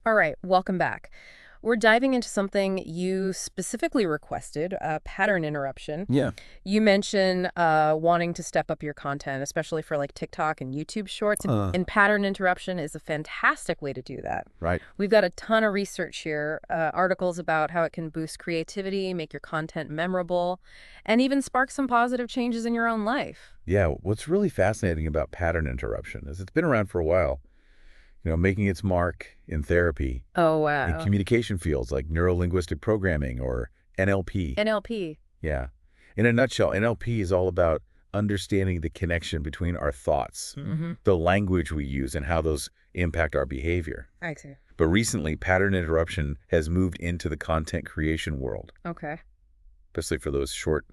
All right, welcome back. We're diving into something you specifically requested, pattern interruption. Yeah. You mentioned wanting to step up your content, especially for like TikTok and YouTube Shorts, and pattern interruption is a fantastic way to do that. Right. We've got a ton of research here, articles about how it can boost creativity, make your content memorable, and even spark some positive changes in your own life. Yeah. What's really fascinating about pattern interruption is it's been around for a while, making its mark in therapy, Oh, in wow. communication fields like neuro-linguistic programming or NLP. NLP. Yeah. In a nutshell, NLP is all about understanding the connection between our thoughts, Mm-hmm. the language we use, and how those impact our behavior. I see. But recently, pattern interruption has moved into the content creation world, Okay. especially for those short,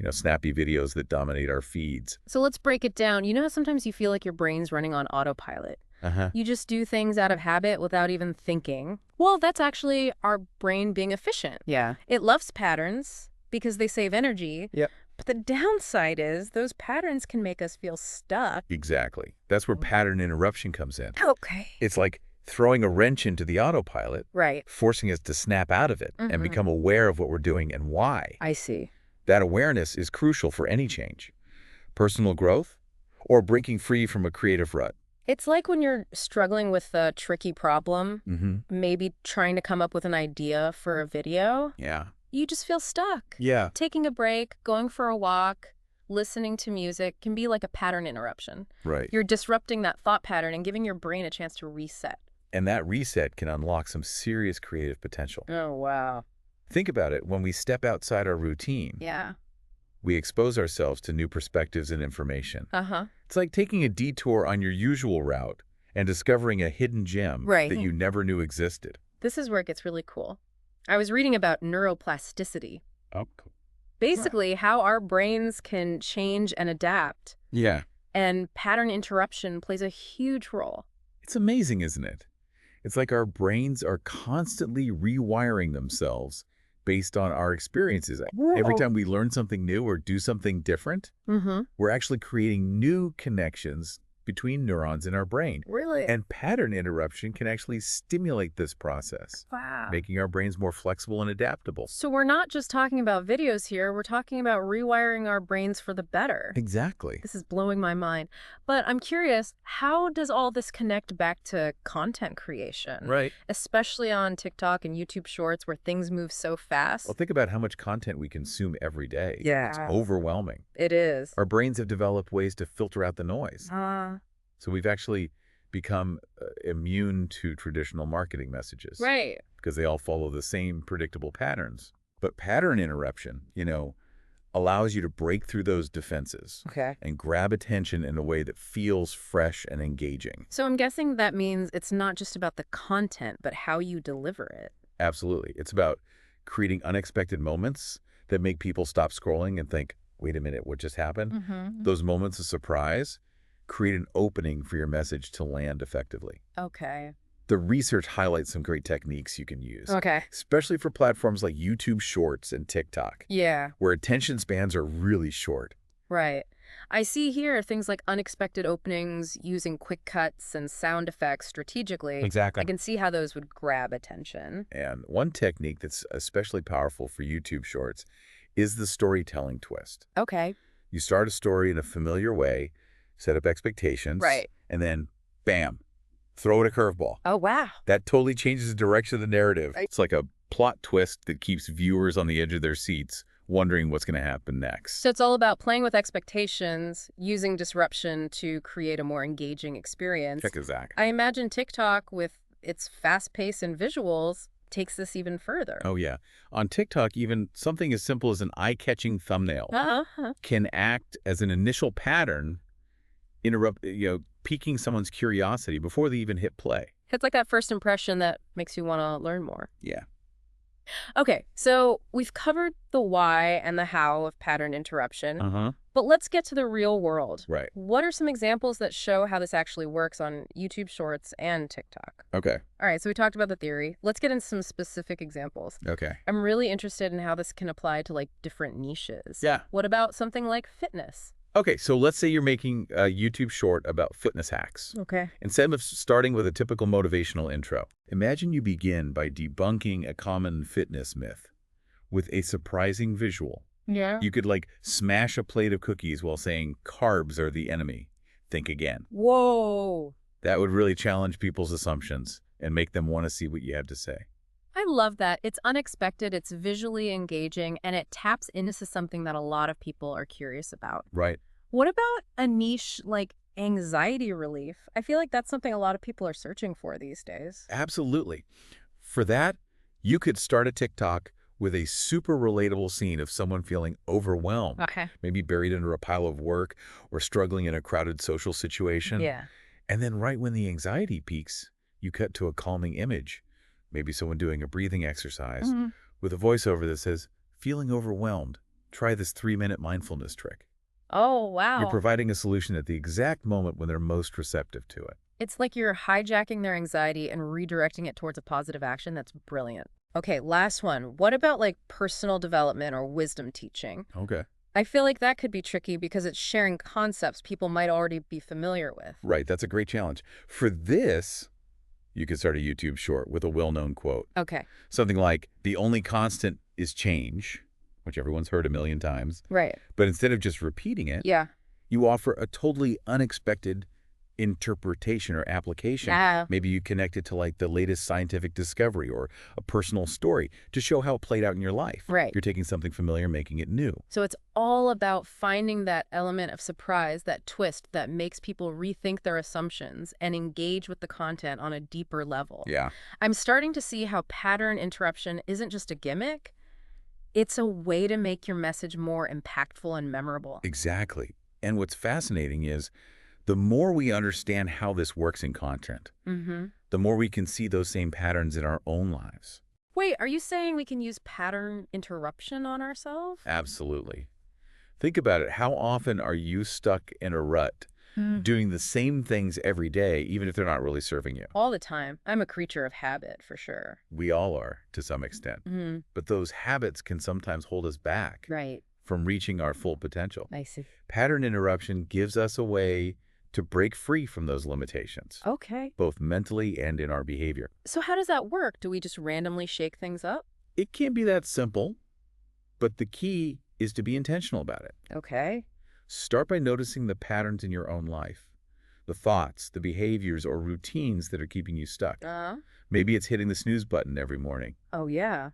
snappy videos that dominate our feeds. So let's break it down. You know how sometimes you feel like your brain's running on autopilot? Uh-huh. You just do things out of habit without even thinking. Well, that's actually our brain being efficient. Yeah. It loves patterns because they save energy. Yep. But the downside is those patterns can make us feel stuck. Exactly. That's where pattern interruption comes in. Okay. It's like throwing a wrench into the autopilot, Right. forcing us to snap out of it and become aware of what we're doing and why. I see. That awareness is crucial for any change, personal growth, or breaking free from a creative rut. It's like when you're struggling with a tricky problem, Mm-hmm. maybe trying to come up with an idea for a video. Yeah. You just feel stuck. Yeah. Taking a break, going for a walk, listening to music can be like a pattern interruption. Right. You're disrupting that thought pattern and giving your brain a chance to reset. And that reset can unlock some serious creative potential. Oh, wow. Think about it. When we step outside our routine, Yeah. we expose ourselves to new perspectives and information. Uh-huh. It's like taking a detour on your usual route and discovering a hidden gem Right. that you never knew existed. This is where it gets really cool. I was reading about neuroplasticity. Oh, cool. Basically, how our brains can change and adapt. Yeah. And pattern interruption plays a huge role. It's amazing, isn't it? It's like our brains are constantly rewiring themselves based on our experiences. Every time we learn something new or do something different, Mm-hmm. we're actually creating new connections between neurons in our brain. Really? And pattern interruption can actually stimulate this process, Wow. making our brains more flexible and adaptable. So we're not just talking about videos here, we're talking about rewiring our brains for the better. Exactly. This is blowing my mind. But I'm curious, how does all this connect back to content creation? Right. Especially on TikTok and YouTube Shorts where things move so fast. Well, think about how much content we consume every day. Yeah. It's overwhelming. It is. Our brains have developed ways to filter out the noise. So we've actually become immune to traditional marketing messages. Right. Because they all follow the same predictable patterns. But pattern interruption, allows you to break through those defenses Okay. and grab attention in a way that feels fresh and engaging. So I'm guessing that means it's not just about the content, but how you deliver it. Absolutely. It's about creating unexpected moments that make people stop scrolling and think, wait a minute, what just happened? Mm-hmm. Those moments of surprise create an opening for your message to land effectively. Okay. The research highlights some great techniques you can use, Okay. especially for platforms like YouTube Shorts and TikTok, Yeah. where attention spans are really short. Right. I see here things like unexpected openings, using quick cuts and sound effects strategically. Exactly. I can see how those would grab attention. And one technique that's especially powerful for YouTube Shorts is the storytelling twist. Okay. You start a story in a familiar way, set up expectations, Right. and then, bam, throw it a curveball. Oh, wow. That totally changes the direction of the narrative. Right. It's like a plot twist that keeps viewers on the edge of their seats, wondering what's going to happen next. So it's all about playing with expectations, using disruption to create a more engaging experience. Check Zach. I imagine TikTok, with its fast pace and visuals, takes this even further. Oh, yeah. On TikTok, even something as simple as an eye-catching thumbnail Uh-huh. can act as an initial pattern, piquing someone's curiosity before they even hit play. It's like that first impression that makes you want to learn more. Yeah. Okay, so we've covered the why and the how of pattern interruption, Uh-huh. but let's get to the real world. Right. What are some examples that show how this actually works on YouTube Shorts and TikTok? Okay. All right, so we talked about the theory. Let's get into some specific examples. Okay. I'm really interested in how this can apply to like different niches. Yeah. What about something like fitness? Okay, so let's say you're making a YouTube short about fitness hacks. Okay. Instead of starting with a typical motivational intro, imagine you begin by debunking a common fitness myth with a surprising visual. Yeah. You could like smash a plate of cookies while saying carbs are the enemy. Think again. Whoa. That would really challenge people's assumptions and make them want to see what you have to say. I love that. It's unexpected, it's visually engaging, and it taps into something that a lot of people are curious about. Right. What about a niche like anxiety relief? I feel like that's something a lot of people are searching for these days. Absolutely. For that, you could start a TikTok with a super relatable scene of someone feeling overwhelmed, Okay. maybe buried under a pile of work or struggling in a crowded social situation. Yeah. And then right when the anxiety peaks, you cut to a calming image, maybe someone doing a breathing exercise Hmm. with a voiceover that says, feeling overwhelmed, try this 3-minute mindfulness trick. Oh, You're wow. providing a solution at the exact moment when they're most receptive to it. It's like you're hijacking their anxiety and redirecting it towards a positive action. That's brilliant. Okay, last one. What about like personal development or wisdom teaching? Okay. I feel like that could be tricky because it's sharing concepts people might already be familiar with. Right, that's a great challenge. For this, you could start a YouTube short with a well-known quote. Okay. Something like, the only constant is change, which everyone's heard a million times. Right. But instead of just repeating it, Yeah. you offer a totally unexpected interpretation or application. Yeah. Maybe you connect it to like the latest scientific discovery or a personal story to show how it played out in your life. Right. You're taking something familiar, making it new. So it's all about finding that element of surprise, that twist that makes people rethink their assumptions and engage with the content on a deeper level. Yeah, I'm starting to see how pattern interruption isn't just a gimmick. It's a way to make your message more impactful and memorable. exactly. And what's fascinating is the more we understand how this works in content, Mm-hmm. the more we can see those same patterns in our own lives. Wait, are you saying we can use pattern interruption on ourselves? Absolutely. Think about it. How often are you stuck in a rut, doing the same things every day, even if they're not really serving you? All the time. I'm a creature of habit, for sure. We all are, to some extent. Mm-hmm. But those habits can sometimes hold us back Right. from reaching our full potential. I see. Pattern interruption gives us a way to break free from those limitations, Okay. both mentally and in our behavior. So how does that work? Do we just randomly shake things up? It can't be that simple, but the key is to be intentional about it. Okay. Start by noticing the patterns in your own life, the thoughts, the behaviors, or routines that are keeping you stuck. Maybe it's hitting the snooze button every morning, Oh, yeah.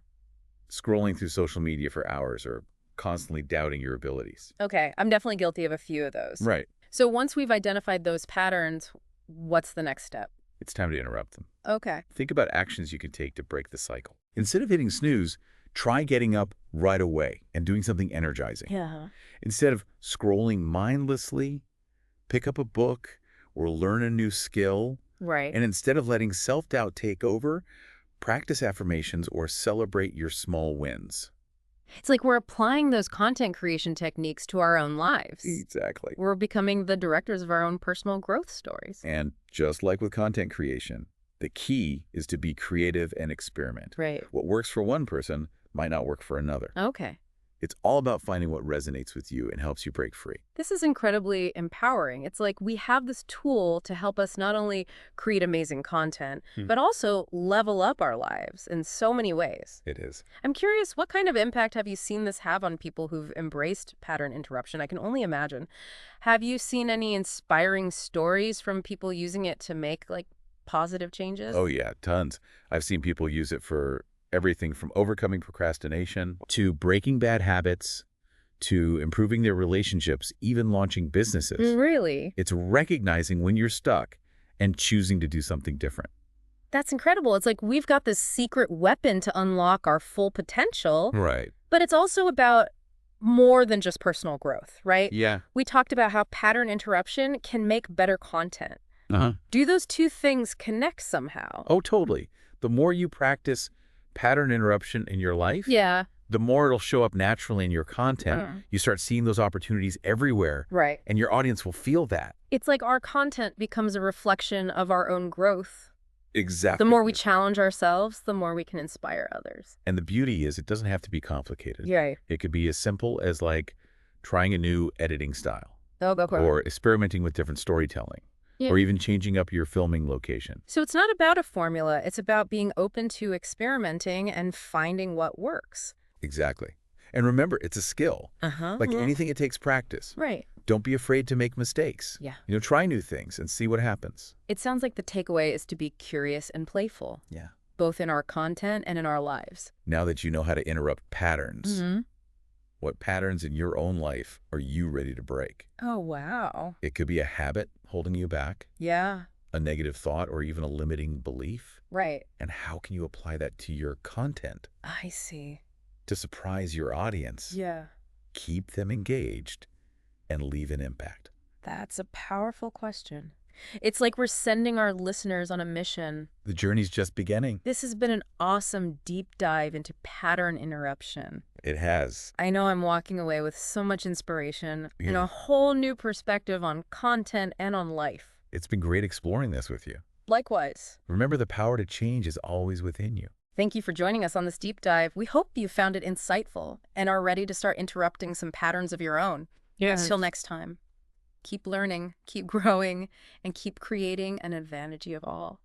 scrolling through social media for hours, or constantly doubting your abilities. Okay. I'm definitely guilty of a few of those. Right. So once we've identified those patterns, what's the next step? It's time to interrupt them. Okay. Think about actions you can take to break the cycle. Instead of hitting snooze, try getting up right away and doing something energizing. Yeah. Instead of scrolling mindlessly, pick up a book or learn a new skill. Right. And instead of letting self-doubt take over, practice affirmations or celebrate your small wins. It's like we're applying those content creation techniques to our own lives. Exactly. We're becoming the directors of our own personal growth stories. And just like with content creation, the key is to be creative and experiment. Right. What works for one person might not work for another. Okay. It's all about finding what resonates with you and helps you break free. This is incredibly empowering. It's like we have this tool to help us not only create amazing content, but also level up our lives in so many ways. It is. I'm curious, what kind of impact have you seen this have on people who've embraced pattern interruption? I can only imagine. Have you seen any inspiring stories from people using it to make like positive changes? Oh yeah, tons. I've seen people use it for everything from overcoming procrastination to breaking bad habits to improving their relationships, even launching businesses. Really? It's recognizing when you're stuck and choosing to do something different. That's incredible. It's like we've got this secret weapon to unlock our full potential, Right. but it's also about more than just personal growth, right? Yeah. We talked about how pattern interruption can make better content. Uh-huh. Do those two things connect somehow? Oh, totally. The more you practice pattern interruption in your life, Yeah. the more it'll show up naturally in your content. You start seeing those opportunities everywhere, Right. and your audience will feel that. It's like our content becomes a reflection of our own growth. Exactly. The more we challenge ourselves, the more we can inspire others. And the beauty is it doesn't have to be complicated. Right. It could be as simple as like trying a new editing style Oh, go for it. or experimenting with different storytelling, Yeah. or even changing up your filming location. So it's not about a formula. It's about being open to experimenting and finding what works. Exactly. And remember, it's a skill. Uh-huh. Like anything, it takes practice. Right. Don't be afraid to make mistakes. Yeah. Try new things and see what happens. It sounds like the takeaway is to be curious and playful, Yeah. both in our content and in our lives. Now that you know how to interrupt patterns, Mm-hmm. what patterns in your own life are you ready to break? Oh, wow. It could be a habit holding you back, Yeah. a negative thought, or even a limiting belief. Right. And how can you apply that to your content I see. to surprise your audience, Yeah. keep them engaged, and leave an impact? That's a powerful question. It's like we're sending our listeners on a mission. The journey's just beginning. This has been an awesome deep dive into pattern interruption. It has. I know I'm walking away with so much inspiration and Yeah. a whole new perspective on content and on life. It's been great exploring this with you. Likewise. Remember, the power to change is always within you. Thank you for joining us on this deep dive. We hope you found it insightful and are ready to start interrupting some patterns of your own. Until next time, keep learning, keep growing, and keep creating an advantage of all.